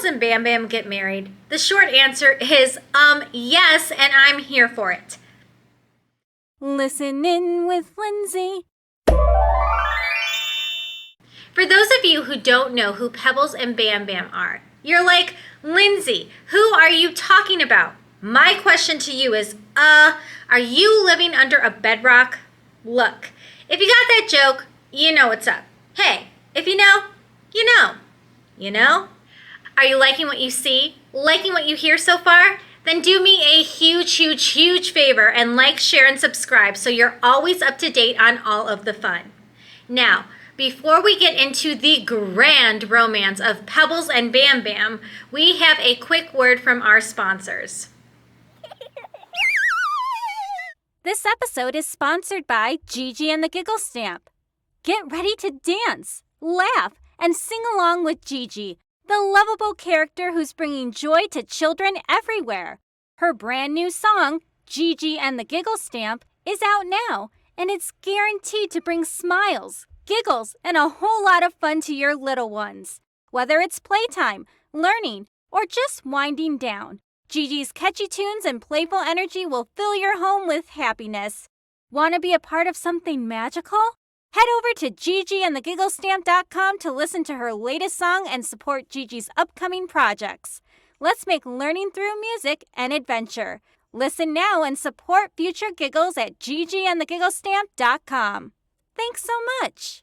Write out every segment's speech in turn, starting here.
and Bam Bam get married? The short answer is, yes, and I'm here for it. Listen in with Lindsey. For those of you who don't know who Pebbles and Bam Bam are, you're like, Lindsey, who are you talking about? My question to you is, are you living under a bedrock? Look, if you got that joke, you know what's up. Hey, if you know, you know. You know? Are you liking what you see? Liking what you hear so far? Then do me a huge favor and like, share, and subscribe so you're always up to date on all of the fun. Now, before we get into the grand romance of Pebbles and Bam Bam, we have a quick word from our sponsors. This episode is sponsored by Gigi and the Giggle Stamp. Get ready to dance, laugh, and sing along with Gigi, the lovable character who's bringing joy to children everywhere. Her brand new song, Gigi and the Giggle Stamp, is out now, and it's guaranteed to bring smiles, giggles, and a whole lot of fun to your little ones. Whether it's playtime, learning, or just winding down, Gigi's catchy tunes and playful energy will fill your home with happiness. Want to be a part of something magical? Head over to GigiandTheGiggleStamp.com to listen to her latest song and support Gigi's upcoming projects. Let's make learning through music an adventure. Listen now and support future giggles at GigiandTheGiggleStamp.com. Thanks so much.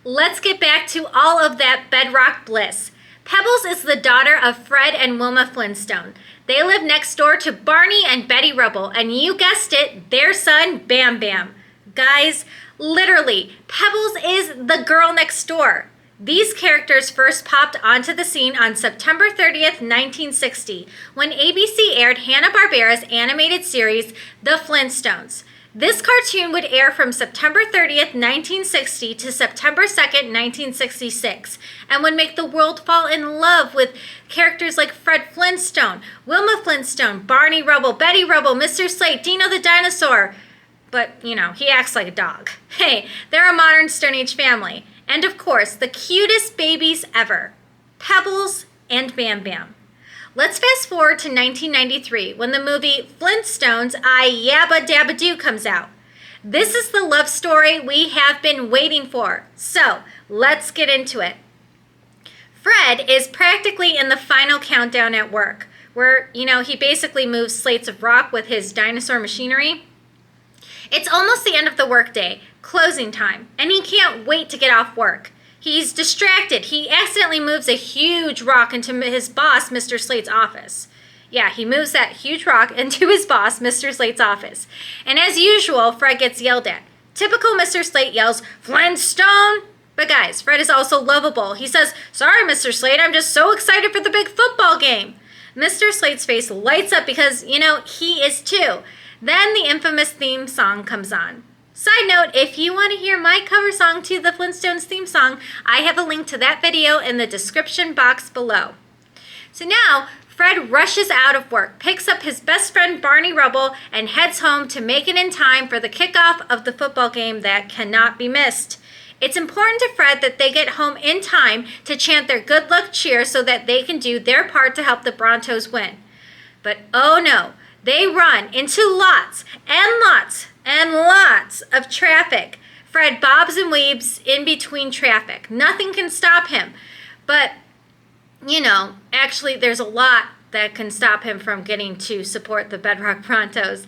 Let's get back to all of that bedrock bliss. Pebbles is the daughter of Fred and Wilma Flintstone. They live next door to Barney and Betty Rubble, and you guessed it, their son, Bam Bam. Guys, literally, Pebbles is the girl next door. These characters first popped onto the scene on September 30th, 1960, when ABC aired Hanna-Barbera's animated series, The Flintstones. This cartoon would air from September 30th, 1960 to September 2nd, 1966, and would make the world fall in love with characters like Fred Flintstone, Wilma Flintstone, Barney Rubble, Betty Rubble, Mr. Slate, Dino the Dinosaur. But, he acts like a dog. Hey, they're a modern Stone Age family. And of course, the cutest babies ever, Pebbles and Bam Bam. Let's fast forward to 1993 when the movie Flintstones, Yabba Dabba Do comes out. This is the love story we have been waiting for. So let's get into it. Fred is practically in the final countdown at work, where, he basically moves slates of rock with his dinosaur machinery. It's almost the end of the workday, closing time, and he can't wait to get off work. He's distracted. He accidentally moves a huge rock into his boss, Mr. Slate's office. Yeah, he moves that huge rock into his boss, Mr. Slate's office. And as usual, Fred gets yelled at. Typical Mr. Slate yells, "Flintstone!" But guys, Fred is also lovable. He says, "Sorry, Mr. Slate, I'm just so excited for the big football game." Mr. Slate's face lights up because, he is too. Then the infamous theme song comes on. Side note, if you want to hear my cover song to the Flintstones theme song, I have a link to that video in the description box below. So now, Fred rushes out of work, picks up his best friend Barney Rubble, and heads home to make it in time for the kickoff of the football game that cannot be missed. It's important to Fred that they get home in time to chant their good luck cheer so that they can do their part to help the Brontos win. But oh no, they run into lots of traffic. Fred bobs and weaves in between traffic. Nothing can stop him. But, actually there's a lot that can stop him from getting to support the Bedrock Brontos.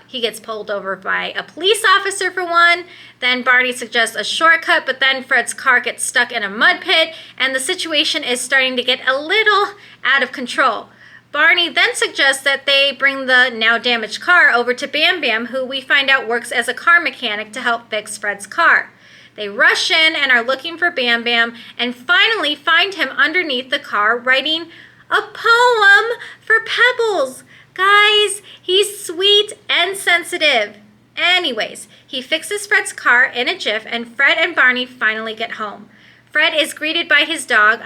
He gets pulled over by a police officer for one. Then Barney suggests a shortcut, but then Fred's car gets stuck in a mud pit, and the situation is starting to get a little out of control. Barney then suggests that they bring the now damaged car over to Bam Bam, who we find out works as a car mechanic to help fix Fred's car. They rush in and are looking for Bam Bam and finally find him underneath the car writing a poem for Pebbles. Guys, he's sweet and sensitive. Anyways, he fixes Fred's car in a jiff and Fred and Barney finally get home. Fred is greeted by his dog,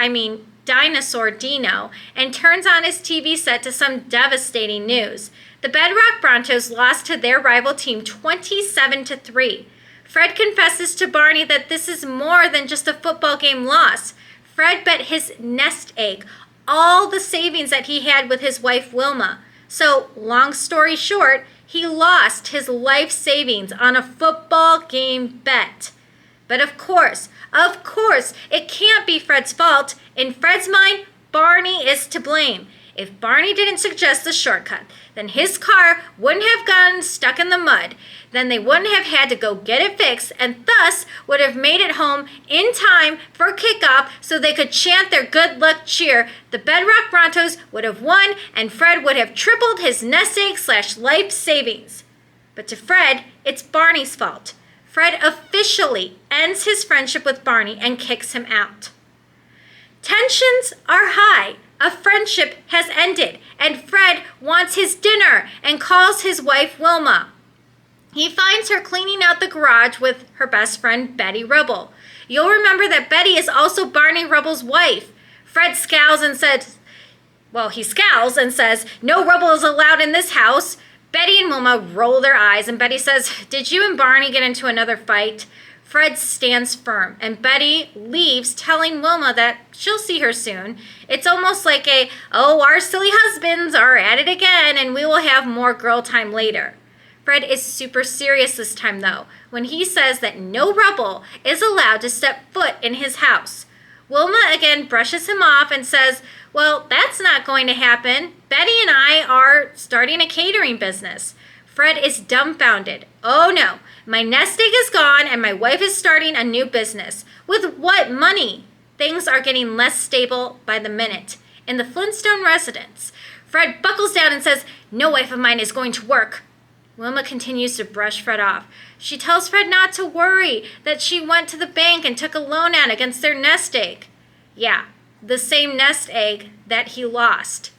Dinosaur Dino, and turns on his TV set to some devastating news. The Bedrock Brontos lost to their rival team 27-3. Fred confesses to Barney that this is more than just a football game loss. Fred bet his nest egg all the savings that he had with his wife Wilma. So, long story short, he lost his life savings on a football game bet. But of course, it can't be Fred's fault. In Fred's mind, Barney is to blame. If Barney didn't suggest the shortcut, then his car wouldn't have gotten stuck in the mud. Then they wouldn't have had to go get it fixed and thus would have made it home in time for kickoff so they could chant their good luck cheer. The Bedrock Brontos would have won and Fred would have tripled his nest egg / life savings. But to Fred, it's Barney's fault. Fred officially ends his friendship with Barney and kicks him out. Tensions are high. A friendship has ended, and Fred wants his dinner and calls his wife Wilma. He finds her cleaning out the garage with her best friend Betty Rubble. You'll remember that Betty is also Barney Rubble's wife. Fred scowls and says, "No Rubble is allowed in this house." Betty and Wilma roll their eyes, and Betty says, "Did you and Barney get into another fight?" Fred stands firm, and Betty leaves, telling Wilma that she'll see her soon. It's almost like our silly husbands are at it again, and we will have more girl time later. Fred is super serious this time, though, when he says that no Rubble is allowed to step foot in his house. Wilma again brushes him off and says, "Well, that's not going to happen. Betty and I are starting a catering business." Fred is dumbfounded. "Oh no, my nest egg is gone and my wife is starting a new business. With what money?" Things are getting less stable by the minute. In the Flintstone residence, Fred buckles down and says, "No wife of mine is going to work." Wilma continues to brush Fred off. She tells Fred not to worry, that she went to the bank and took a loan out against their nest egg. Yeah, the same nest egg that he lost.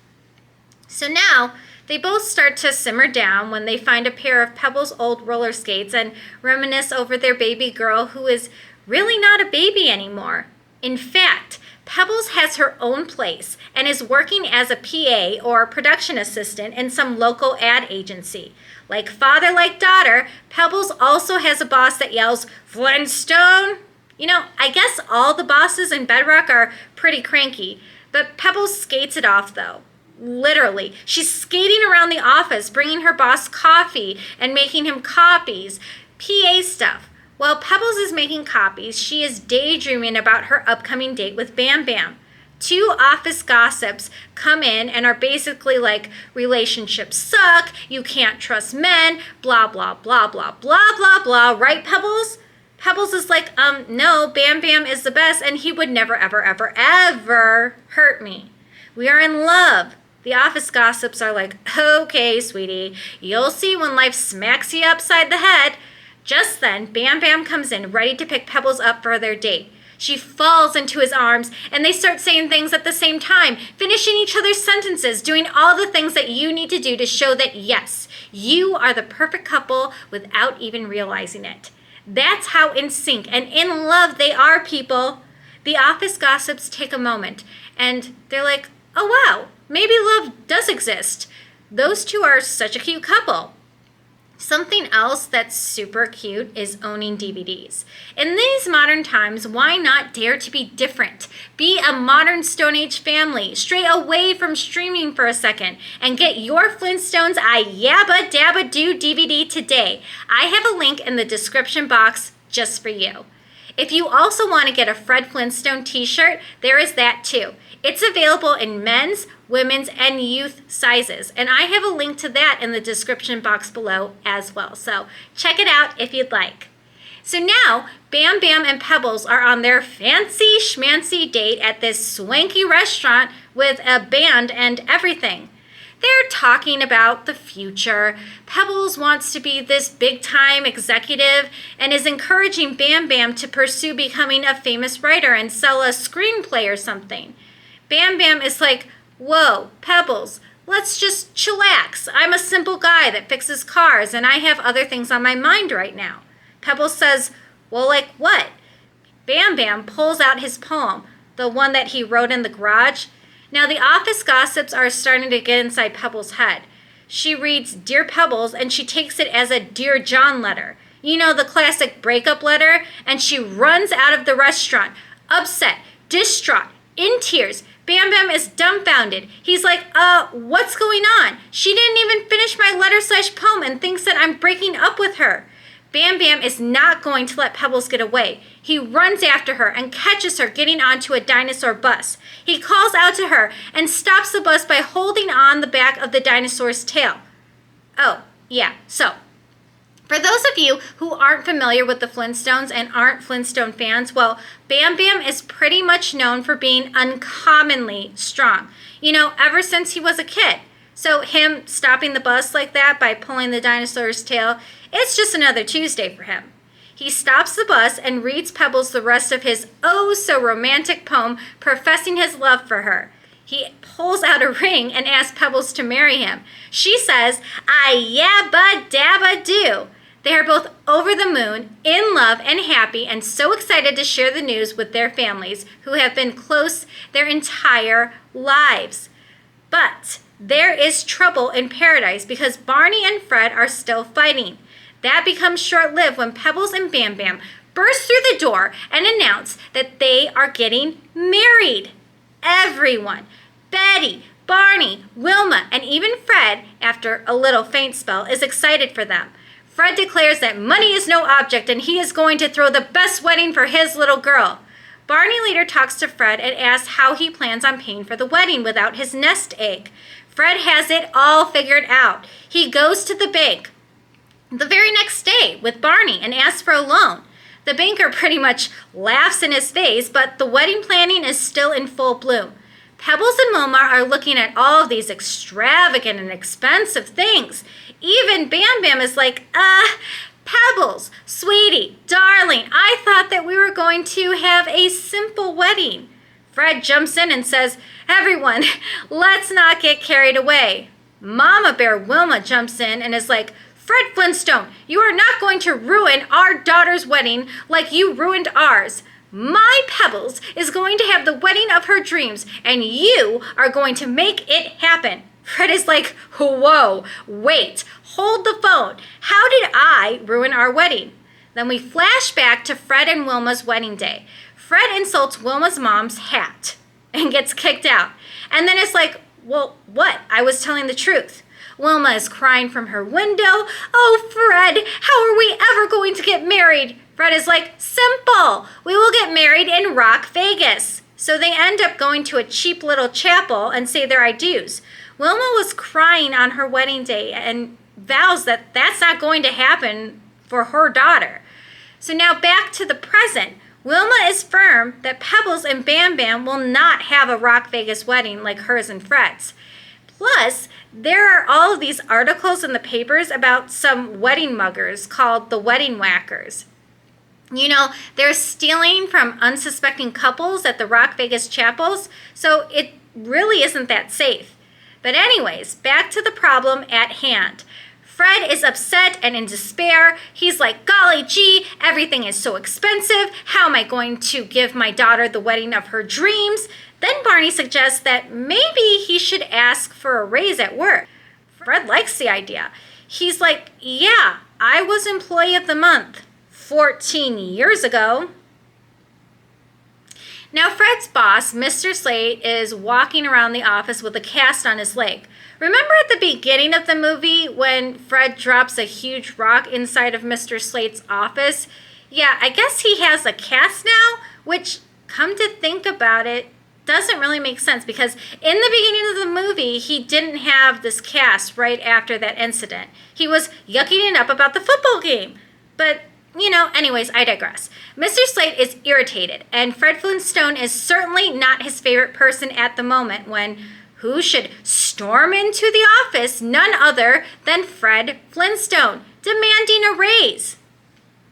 So now, they both start to simmer down when they find a pair of Pebbles' old roller skates and reminisce over their baby girl who is really not a baby anymore. In fact, Pebbles has her own place and is working as a PA or production assistant in some local ad agency. Like father, like daughter, Pebbles also has a boss that yells, "Flintstone!" I guess all the bosses in Bedrock are pretty cranky, but Pebbles skates it off though. Literally, she's skating around the office, bringing her boss coffee and making him copies, PA stuff. While Pebbles is making copies, she is daydreaming about her upcoming date with Bam Bam. Two office gossips come in and are basically like, relationships suck, you can't trust men, blah, blah, blah, blah, blah, blah, blah. Right, Pebbles? Pebbles is like, no, Bam Bam is the best and he would never, ever, ever, ever hurt me. We are in love. The office gossips are like, "Okay, sweetie, you'll see when life smacks you upside the head." Just then, Bam Bam comes in, ready to pick Pebbles up for their date. She falls into his arms, and they start saying things at the same time, finishing each other's sentences, doing all the things that you need to do to show that, yes, you are the perfect couple without even realizing it. That's how in sync and in love they are, people. The office gossips take a moment, and they're like, "Oh, wow. Maybe love does exist. Those two are such a cute couple." Something else that's super cute is owning DVDs. In these modern times, why not dare to be different? Be a modern Stone Age family. Stray away from streaming for a second and get your Flintstones Yabba Dabba Do DVD today. I have a link in the description box just for you. If you also want to get a Fred Flintstone t-shirt, there is that too. It's available in men's, women's, and youth sizes, and I have a link to that in the description box below as well, so check it out if you'd like. So now, Bam Bam and Pebbles are on their fancy schmancy date at this swanky restaurant with a band and everything. They're talking about the future. Pebbles wants to be this big-time executive and is encouraging Bam Bam to pursue becoming a famous writer and sell a screenplay or something. Bam Bam is like, "Whoa, Pebbles, let's just chillax. I'm a simple guy that fixes cars and I have other things on my mind right now." Pebbles says, "Well, like what?" Bam Bam pulls out his poem, the one that he wrote in the garage. Now, the office gossips are starting to get inside Pebbles' head. She reads Dear Pebbles, and she takes it as a Dear John letter. You know, the classic breakup letter, and she runs out of the restaurant, upset, Distraught, in tears, Bam Bam is dumbfounded. He's like, what's going on? She didn't even finish my letter/poem and thinks that I'm breaking up with her. Bam Bam is not going to let Pebbles get away. He runs after her and catches her getting onto a dinosaur bus. He calls out to her and stops the bus by holding on the back of the dinosaur's tail. Oh, yeah, so for those of you who aren't familiar with the Flintstones and aren't Flintstone fans, well, Bam Bam is pretty much known for being uncommonly strong. Ever since he was a kid. So him stopping the bus like that by pulling the dinosaur's tail, it's just another Tuesday for him. He stops the bus and reads Pebbles the rest of his oh-so-romantic poem professing his love for her. He pulls out a ring and asks Pebbles to marry him. She says, "I Yabba Dabba Do." They are both over the moon, in love and happy, and so excited to share the news with their families, who have been close their entire lives. But there is trouble in paradise because Barney and Fred are still fighting. That becomes short-lived when Pebbles and Bam Bam burst through the door and announce that they are getting married. Everyone, Betty, Barney, Wilma, and even Fred, after a little faint spell, is excited for them. Fred declares that money is no object and he is going to throw the best wedding for his little girl. Barney later talks to Fred and asks how he plans on paying for the wedding without his nest egg. Fred has it all figured out. He goes to the bank the very next day with Barney and asks for a loan. The banker pretty much laughs in his face, but the wedding planning is still in full bloom. Pebbles and Wilma are looking at all of these extravagant and expensive things. Even Bam Bam is like, Pebbles, sweetie, darling, I thought that we were going to have a simple wedding. Fred jumps in and says, everyone, let's not get carried away. Mama Bear Wilma jumps in and is like, Fred Flintstone, you are not going to ruin our daughter's wedding like you ruined ours. My Pebbles is going to have the wedding of her dreams, and you are going to make it happen. Fred is like, whoa, wait, hold the phone. How did I ruin our wedding? Then we flash back to Fred and Wilma's wedding day. Fred insults Wilma's mom's hat and gets kicked out. And then it's like, well, what? I was telling the truth. Wilma is crying from her window. Oh, Fred, how are we ever going to get married? Fred is like, simple. We will get married in Rock Vegas. So they end up going to a cheap little chapel and say their I-dos. Wilma was crying on her wedding day and vows that that's not going to happen for her daughter. So now back to the present. Wilma is firm that Pebbles and Bam Bam will not have a Rock Vegas wedding like hers and Fred's. Plus, there are all of these articles in the papers about some wedding muggers called the wedding whackers. They're stealing from unsuspecting couples at the Rock Vegas chapels, so it really isn't that safe. But anyways, back to the problem at hand. Fred is upset and in despair. He's like, golly gee, everything is so expensive. How am I going to give my daughter the wedding of her dreams? Then Barney suggests that maybe he should ask for a raise at work. Fred likes the idea. He's like, yeah, I was employee of the month 14 years ago. Now Fred's boss, Mr. Slate, is walking around the office with a cast on his leg. Remember at the beginning of the movie when Fred drops a huge rock inside of Mr. Slate's office? Yeah, I guess he has a cast now, which, come to think about it, doesn't really make sense because in the beginning of the movie, he didn't have this cast right after that incident. He was yucking it up about the football game. But anyways, I digress. Mr. Slate is irritated, and Fred Flintstone is certainly not his favorite person at the moment when who should storm into the office? None other than Fred Flintstone, demanding a raise.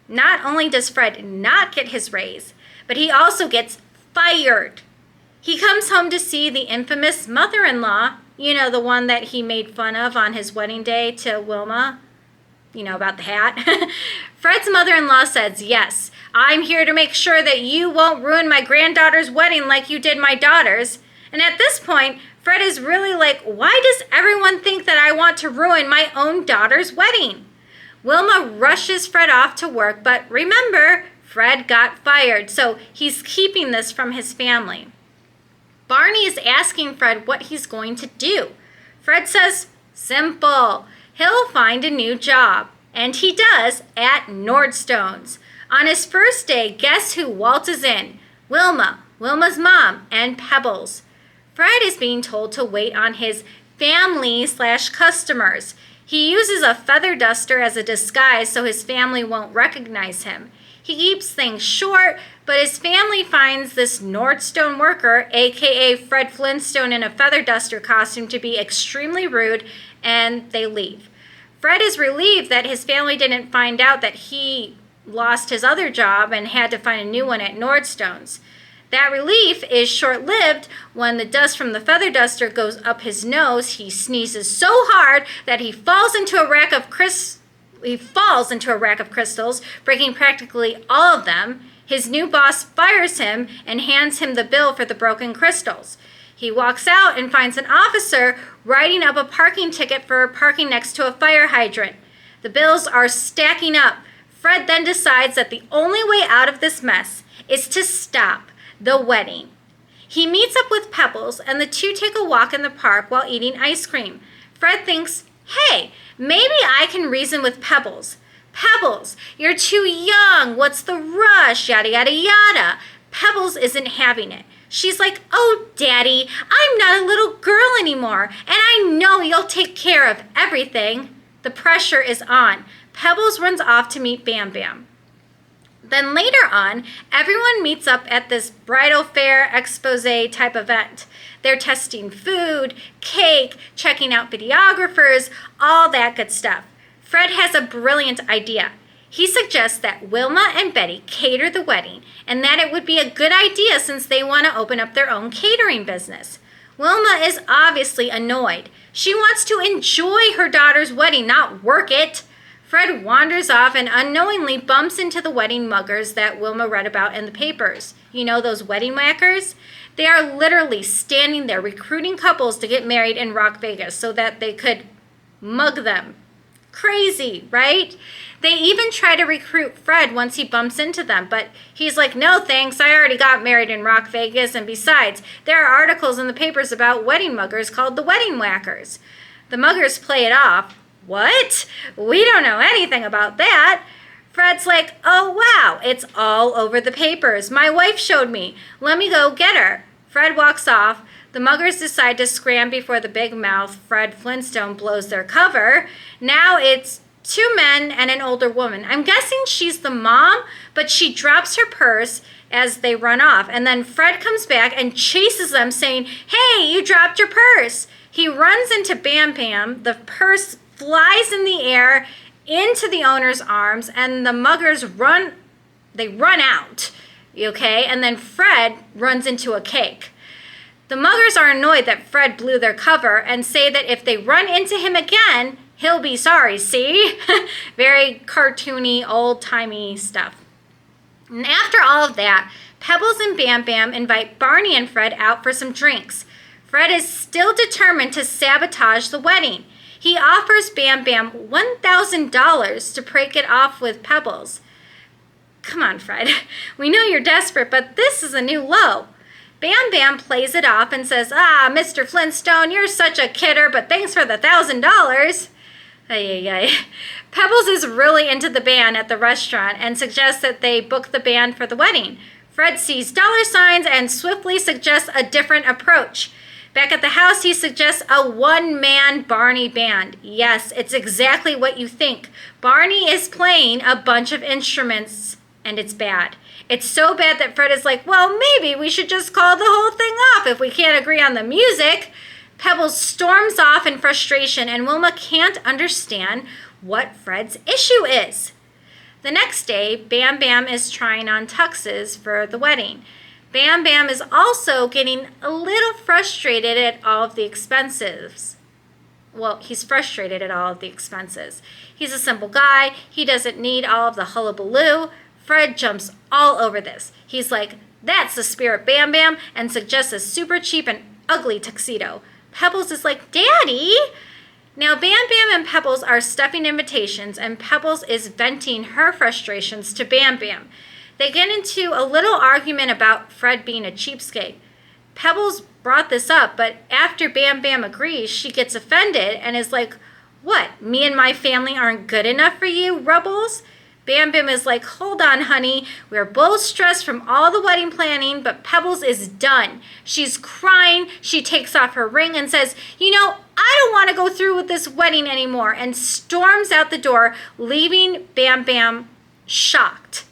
Not only does Fred not get his raise, but he also gets fired. He comes home to see the infamous mother-in-law, the one that he made fun of on his wedding day to Wilma. About the hat. Fred's mother-in-law says, yes, I'm here to make sure that you won't ruin my granddaughter's wedding like you did my daughter's. And at this point, Fred is really like, why does everyone think that I want to ruin my own daughter's wedding? Wilma rushes Fred off to work, but remember, Fred got fired, so he's keeping this from his family. Barney is asking Fred what he's going to do. Fred says, simple. He'll find a new job. And he does at Nordstone's. On his first day, guess who waltzes in? Wilma, Wilma's mom, and Pebbles. Fred is being told to wait on his family/customers. He uses a feather duster as a disguise so his family won't recognize him. He keeps things short, but his family finds this Nordstone worker, aka Fred Flintstone in a feather duster costume, to be extremely rude, and they leave. Fred is relieved that his family didn't find out that he lost his other job and had to find a new one at Nordstone's. That relief is short-lived when the dust from the feather duster goes up his nose. He sneezes so hard that he falls into a rack of crystals, breaking practically all of them. His new boss fires him and hands him the bill for the broken crystals. He walks out and finds an officer writing up a parking ticket for parking next to a fire hydrant. The bills are stacking up. Fred then decides that the only way out of this mess is to stop the wedding. He meets up with Pebbles, and the two take a walk in the park while eating ice cream. Fred thinks, hey, maybe I can reason with Pebbles. Pebbles, you're too young. What's the rush? Yada, yada, yada. Pebbles isn't having it. She's like, oh, Daddy, I'm not a little girl anymore, and I know you'll take care of everything. The pressure is on. Pebbles runs off to meet Bam Bam. Then later on, everyone meets up at this bridal fair expose type event. They're testing food, cake, checking out videographers, all that good stuff. Fred has a brilliant idea. He suggests that Wilma and Betty cater the wedding, and that it would be a good idea since they want to open up their own catering business. Wilma is obviously annoyed. She wants to enjoy her daughter's wedding, not work it. Fred wanders off and unknowingly bumps into the wedding muggers that Wilma read about in the papers. You know, those wedding whackers? They are literally standing there recruiting couples to get married in Rock Vegas so that they could mug them. Crazy, right? They even try to recruit Fred once he bumps into them, but he's like, no thanks, I already got married in Rock Vegas, and besides, there are articles in the papers about wedding muggers called the wedding whackers. The muggers play it off. What? We don't know anything about that. Fred's like, oh wow, it's all over the papers. My wife showed me. Let me go get her. Fred walks off. The muggers decide to scram before the big mouth Fred Flintstone blows their cover. Now it's two men and an older woman. I'm guessing she's the mom, but she drops her purse as they run off. And then Fred comes back and chases them saying, hey, you dropped your purse. He runs into Bam Bam. The purse flies in the air into the owner's arms, and the muggers run out, okay? And then Fred runs into a cake. The muggers are annoyed that Fred blew their cover and say that if they run into him again, he'll be sorry, see? Very cartoony, old-timey stuff. And after all of that, Pebbles and Bam Bam invite Barney and Fred out for some drinks. Fred is still determined to sabotage the wedding. He offers Bam Bam $1,000 to break it off with Pebbles. Come on, Fred. We know you're desperate, but this is a new low. Bam Bam plays it off and says, Mr. Flintstone, you're such a kidder, but thanks for the $1,000. Ay. Pebbles is really into the band at the restaurant and suggests that they book the band for the wedding. Fred sees dollar signs and swiftly suggests a different approach. Back at the house, he suggests a one-man Barney band. Yes, it's exactly what you think. Barney is playing a bunch of instruments, and it's bad. It's so bad that Fred is like, well, maybe we should just call the whole thing off if we can't agree on the music. Pebbles storms off in frustration, and Wilma can't understand what Fred's issue is. The next day, Bam Bam is trying on tuxes for the wedding. Bam Bam is also getting a little frustrated at all of the expenses. Well, he's frustrated at all of the expenses. He's a simple guy. He doesn't need all of the hullabaloo. Fred jumps all over this. He's like, that's the spirit, Bam Bam, and suggests a super cheap and ugly tuxedo. Pebbles is like, Daddy! Now, Bam Bam and Pebbles are stuffing invitations, and Pebbles is venting her frustrations to Bam Bam. they get into a little argument about Fred being a cheapskate. Pebbles brought this up, but after Bam Bam agrees, she gets offended and is like, what, me and my family aren't good enough for you, Rubbles? Bam Bam is like, hold on, honey. We're both stressed from all the wedding planning, but Pebbles is done. She's crying. She takes off her ring and says, I don't want to go through with this wedding anymore, and storms out the door, leaving Bam Bam shocked.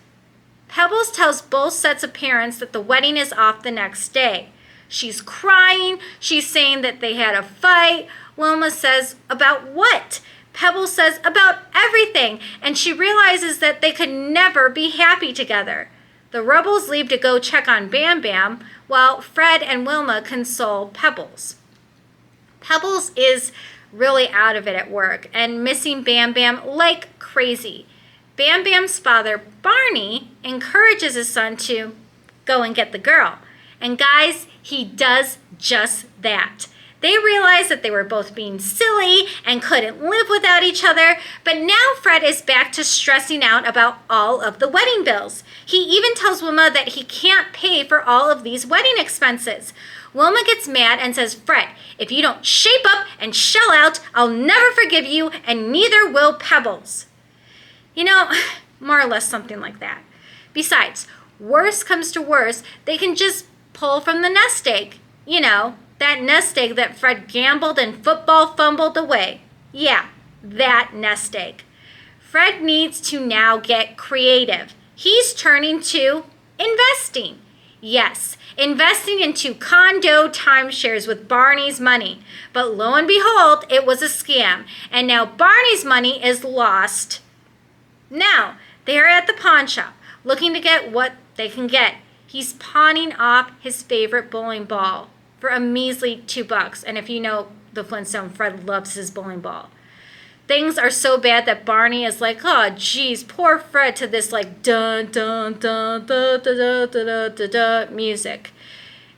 Pebbles tells both sets of parents that the wedding is off the next day. She's crying. She's saying that they had a fight. Wilma says, about what? Pebbles says, about everything, and she realizes that they could never be happy together. The Rubbles leave to go check on Bam Bam, while Fred and Wilma console Pebbles. Pebbles is really out of it at work and missing Bam Bam like crazy. Bam Bam's father, Barney, encourages his son to go and get the girl. And guys, he does just that. They realized that they were both being silly and couldn't live without each other, but now Fred is back to stressing out about all of the wedding bills. He even tells Wilma that he can't pay for all of these wedding expenses. Wilma gets mad and says, Fred, if you don't shape up and shell out, I'll never forgive you, and neither will Pebbles. More or less something like that. Besides, worse comes to worse, they can just pull from the nest egg. That nest egg that Fred gambled and football fumbled away. Yeah, that nest egg. Fred needs to now get creative. He's turning to investing. Yes, investing into condo timeshares with Barney's money. But lo and behold, it was a scam. And now Barney's money is lost. Now, they're at the pawn shop, looking to get what they can get. He's pawning off his favorite bowling ball for a measly $2. And if you know the Flintstone, Fred loves his bowling ball. Things are so bad that Barney is like, oh, geez, poor Fred, to this like dun dun dun dun dun dun dun dun dun music.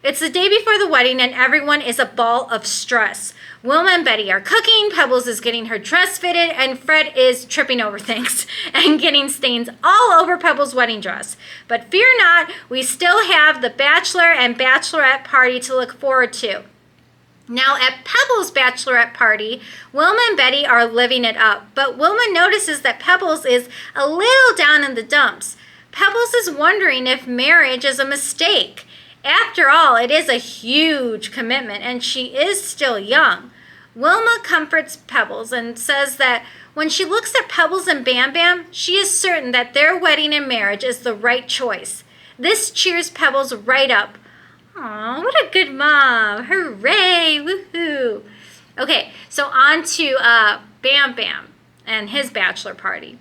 It's the day before the wedding and everyone is a ball of stress. Wilma and Betty are cooking, Pebbles is getting her dress fitted, and Fred is tripping over things and getting stains all over Pebbles' wedding dress. But fear not, we still have the bachelor and bachelorette party to look forward to. Now at Pebbles' bachelorette party, Wilma and Betty are living it up, but Wilma notices that Pebbles is a little down in the dumps. Pebbles is wondering if marriage is a mistake. After all, it is a huge commitment, and she is still young. Wilma comforts Pebbles and says that when she looks at Pebbles and Bam Bam, she is certain that their wedding and marriage is the right choice. This cheers Pebbles right up. Aw, what a good mom. Hooray, woohoo. Okay, so on to Bam Bam and his bachelor party.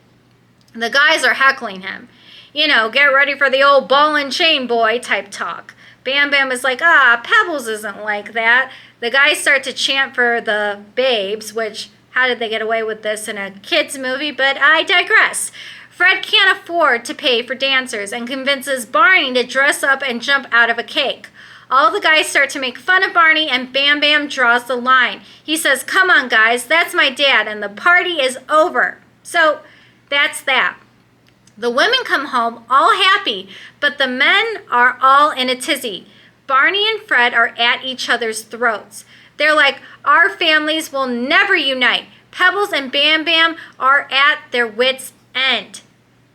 The guys are heckling him. Get ready for the old ball and chain boy type talk. Bam Bam is like, Pebbles isn't like that. The guys start to chant for the babes, which, how did they get away with this in a kid's movie? But I digress. Fred can't afford to pay for dancers and convinces Barney to dress up and jump out of a cake. All the guys start to make fun of Barney, and Bam Bam draws the line. He says, come on, guys, that's my dad, and the party is over. So that's that. The women come home all happy, but the men are all in a tizzy. Barney and Fred are at each other's throats. They're like, our families will never unite. Pebbles and Bam Bam are at their wits' end.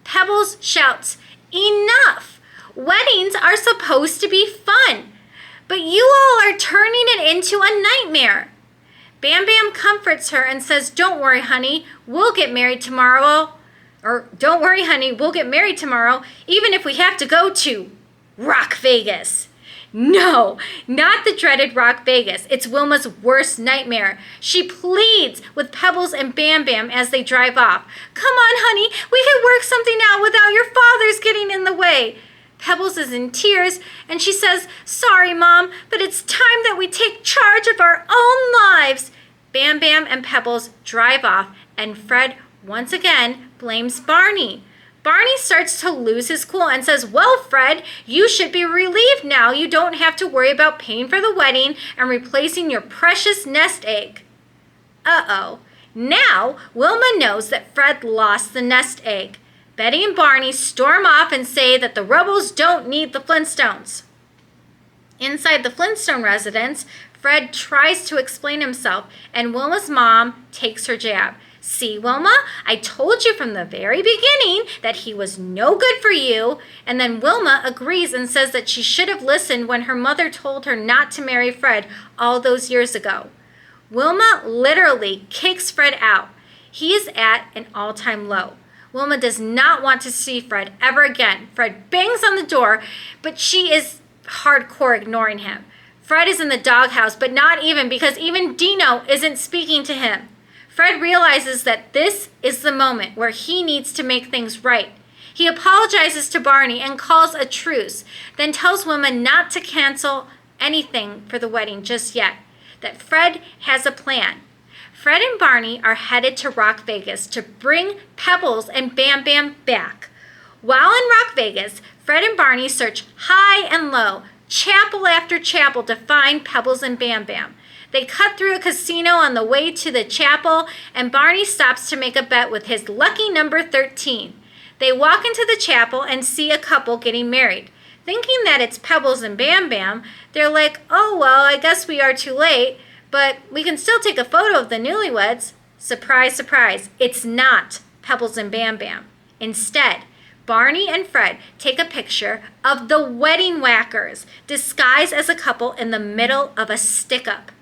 Pebbles shouts, enough! Weddings are supposed to be fun, but you all are turning it into a nightmare. Bam Bam comforts her and says, don't worry, honey, we'll get married tomorrow. Or, don't worry, honey, we'll get married tomorrow, even if we have to go to Rock Vegas. No, not the dreaded Rock Vegas. It's Wilma's worst nightmare. She pleads with Pebbles and Bam Bam as they drive off. Come on, honey, we can work something out without your fathers getting in the way. Pebbles is in tears, and she says, sorry, Mom, but it's time that we take charge of our own lives. Bam Bam and Pebbles drive off, and Fred once again blames Barney. Barney starts to lose his cool and says, well, Fred, you should be relieved now. You don't have to worry about paying for the wedding and replacing your precious nest egg. Uh-oh. Now, Wilma knows that Fred lost the nest egg. Betty and Barney storm off and say that the Rubbles don't need the Flintstones. Inside the Flintstone residence, Fred tries to explain himself, and Wilma's mom takes her jab. See, Wilma, I told you from the very beginning that he was no good for you. And then Wilma agrees and says that she should have listened when her mother told her not to marry Fred all those years ago. Wilma literally kicks Fred out. He is at an all-time low. Wilma does not want to see Fred ever again. Fred bangs on the door, but she is hardcore ignoring him. Fred is in the doghouse, but not even, because even Dino isn't speaking to him. Fred realizes that this is the moment where he needs to make things right. He apologizes to Barney and calls a truce, then tells Wilma not to cancel anything for the wedding just yet, that Fred has a plan. Fred and Barney are headed to Rock Vegas to bring Pebbles and Bamm-Bamm back. While in Rock Vegas, Fred and Barney search high and low, chapel after chapel, to find Pebbles and Bamm-Bamm. They cut through a casino on the way to the chapel, and Barney stops to make a bet with his lucky number 13. They walk into the chapel and see a couple getting married. Thinking that it's Pebbles and Bamm-Bamm, they're like, oh, well, I guess we are too late, but we can still take a photo of the newlyweds. Surprise, surprise, it's not Pebbles and Bamm-Bamm. Instead, Barney and Fred take a picture of the wedding whackers, disguised as a couple in the middle of a stick-up.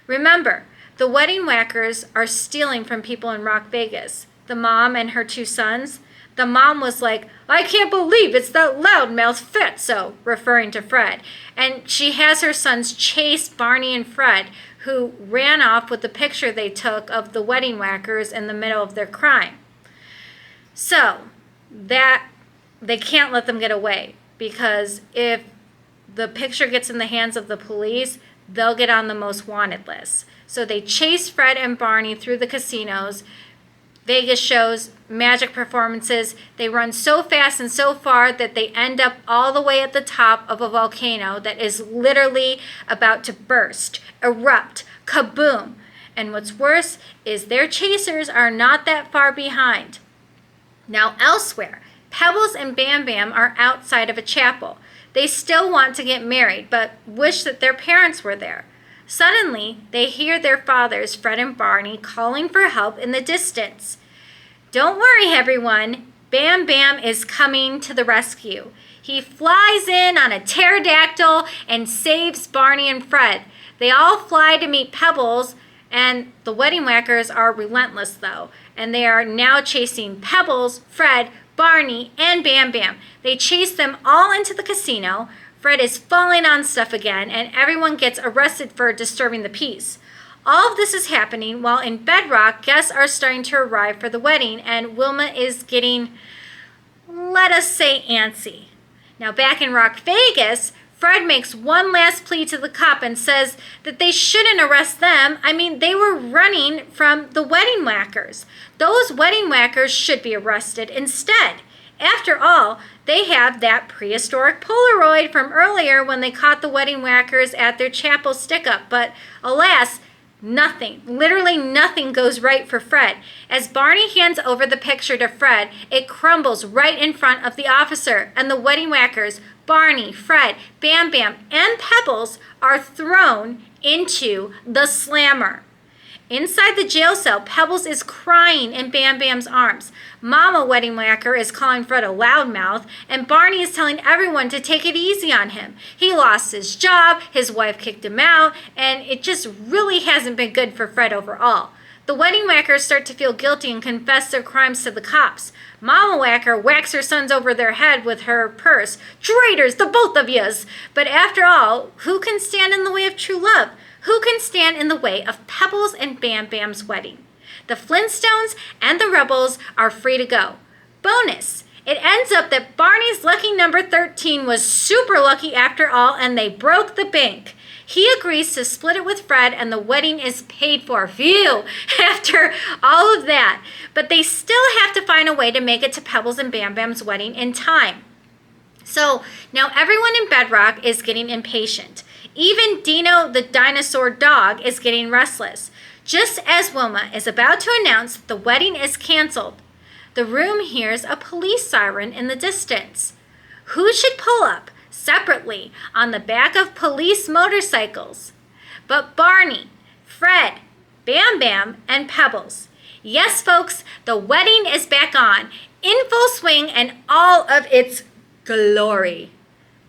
Remember, the wedding whackers are stealing from people in Rock Vegas. The mom and her 2 sons. The mom was like, I can't believe it's that loudmouth Fatso, referring to Fred. And she has her sons chase Barney and Fred, who ran off with the picture they took of the wedding whackers in the middle of their crime. So, that they can't let them get away, because if the picture gets in the hands of the police, they'll get on the most wanted list. So they chase Fred and Barney through the casinos, Vegas shows, magic performances. They run so fast and so far that they end up all the way at the top of a volcano that is literally about to burst, erupt, kaboom. And what's worse is their chasers are not that far behind. Now elsewhere, Pebbles and Bamm-Bamm are outside of a chapel. They still want to get married, but wish that their parents were there. Suddenly, they hear their fathers, Fred and Barney, calling for help in the distance. Don't worry, everyone. Bamm-Bamm is coming to the rescue. He flies in on a pterodactyl and saves Barney and Fred. They all fly to meet Pebbles, and the wedding whackers are relentless, though, and they are now chasing Pebbles, Fred, Barney, and Bamm-Bamm. They chase them all into the casino. Fred is falling on stuff again, and everyone gets arrested for disturbing the peace. All of this is happening while in Bedrock, guests are starting to arrive for the wedding, and Wilma is getting, let us say, antsy. Now back in Rock Vegas, Fred makes one last plea to the cop and says that they shouldn't arrest them. I mean, they were running from the wedding whackers. Those wedding whackers should be arrested instead. After all, they have that prehistoric Polaroid from earlier when they caught the wedding whackers at their chapel stick-up. But alas, nothing, literally nothing goes right for Fred. As Barney hands over the picture to Fred, it crumbles right in front of the officer, and the wedding whackers, Barney, Fred, Bamm-Bamm, and Pebbles, are thrown into the slammer. Inside the jail cell, Pebbles is crying in Bamm-Bamm's arms. Mama Wedding Whacker is calling Fred a loudmouth, and Barney is telling everyone to take it easy on him. He lost his job, his wife kicked him out, and it just really hasn't been good for Fred overall. The wedding whackers start to feel guilty and confess their crimes to the cops. Mama Whacker whacks her sons over their head with her purse. Traitors, the both of yous! But after all, who can stand in the way of true love? Who can stand in the way of Pebbles and Bamm-Bamm's wedding? The Flintstones and the Rebels are free to go. Bonus! It ends up that Barney's lucky number 13 was super lucky after all, and they broke the bank. He agrees to split it with Fred, and the wedding is paid for. Phew! After all of that. But they still have to find a way to make it to Pebbles and Bamm-Bamm's wedding in time. So now everyone in Bedrock is getting impatient. Even Dino the dinosaur dog is getting restless. Just as Wilma is about to announce the wedding is canceled, the room hears a police siren in the distance. Who should pull up separately on the back of police motorcycles but Barney, Fred, Bam Bam, and Pebbles? Yes, folks, the wedding is back on, in full swing and all of its glory.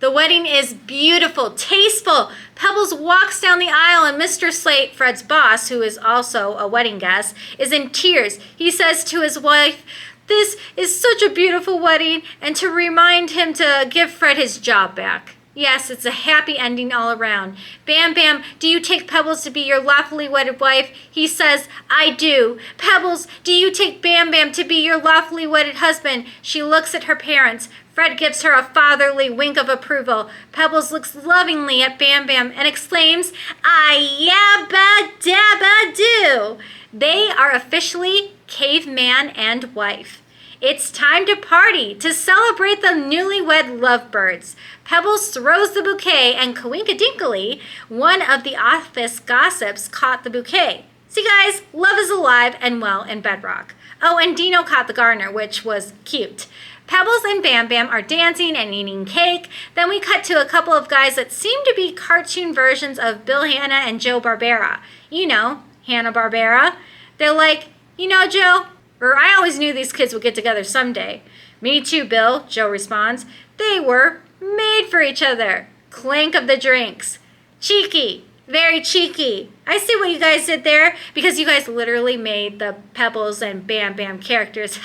The wedding is beautiful, tasteful. Pebbles walks down the aisle and Mr. Slate, Fred's boss, who is also a wedding guest, is in tears. He says to his wife, "This is such a beautiful wedding," and to remind him to give Fred his job back. Yes, it's a happy ending all around. Bam Bam, do you take Pebbles to be your lawfully wedded wife? He says, "I do." Pebbles, do you take Bam Bam to be your lawfully wedded husband? She looks at her parents. Fred gives her a fatherly wink of approval. Pebbles looks lovingly at Bam Bam and exclaims, "Yabba Dabba Do." They are officially caveman and wife. It's time to party, to celebrate the newlywed lovebirds. Pebbles throws the bouquet, and coinkadinkly, one of the office gossips caught the bouquet. See, guys, love is alive and well in Bedrock. Oh, and Dino caught the garner, which was cute. Pebbles and Bam Bam are dancing and eating cake. Then we cut to a couple of guys that seem to be cartoon versions of Bill Hanna and Joe Barbera. You know, Hanna-Barbera. They're like, "You know, Joe, or I always knew these kids would get together someday." "Me too, Bill," Joe responds. "They were made for each other." Clink of the drinks. Cheeky. Very cheeky. I see what you guys did there, because you guys literally made the Pebbles and Bam Bam characters.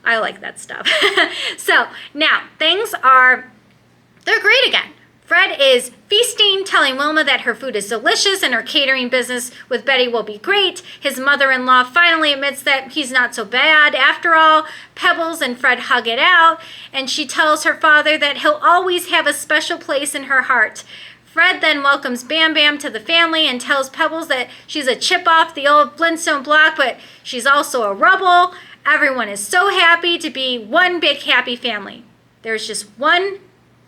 I like that stuff. So now they're great again. Fred is feasting, telling Wilma that her food is delicious and her catering business with Betty will be great. His mother-in-law finally admits that he's not so bad after all. Pebbles and Fred hug it out, and she tells her father that he'll always have a special place in her heart. Fred then welcomes Bam Bam to the family and tells Pebbles that she's a chip off the old Flintstone block, but she's also a rebel. Everyone is so happy to be one big happy family. There's just one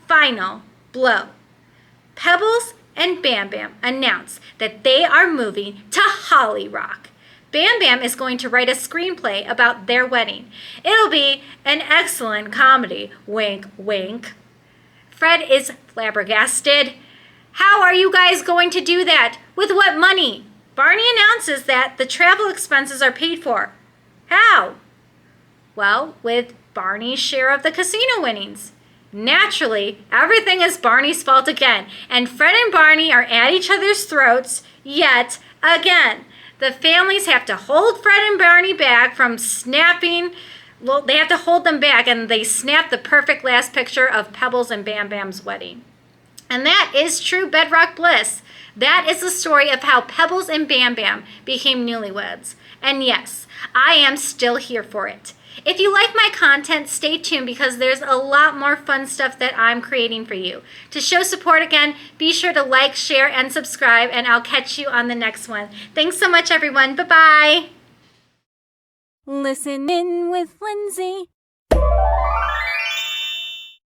final blow. Pebbles and Bam Bam announce that they are moving to Holly Rock. Bam Bam is going to write a screenplay about their wedding. It'll be an excellent comedy, wink, wink. Fred is flabbergasted. How are you guys going to do that? With what money? Barney announces that the travel expenses are paid for. How? Well, with Barney's share of the casino winnings. Naturally, everything is Barney's fault again, and Fred and Barney are at each other's throats yet again. The families have to hold Fred and Barney back from snapping. Well, they have to hold them back, and they snap the perfect last picture of Pebbles and Bam Bam's wedding. And that is true Bedrock bliss. That is the story of how Pebbles and Bam Bam became newlyweds. And yes, I am still here for it. If you like my content, stay tuned because there's a lot more fun stuff that I'm creating for you. To show support again, be sure to like, share, and subscribe, and I'll catch you on the next one. Thanks so much, everyone. Bye-bye. Listen in with Lindsey.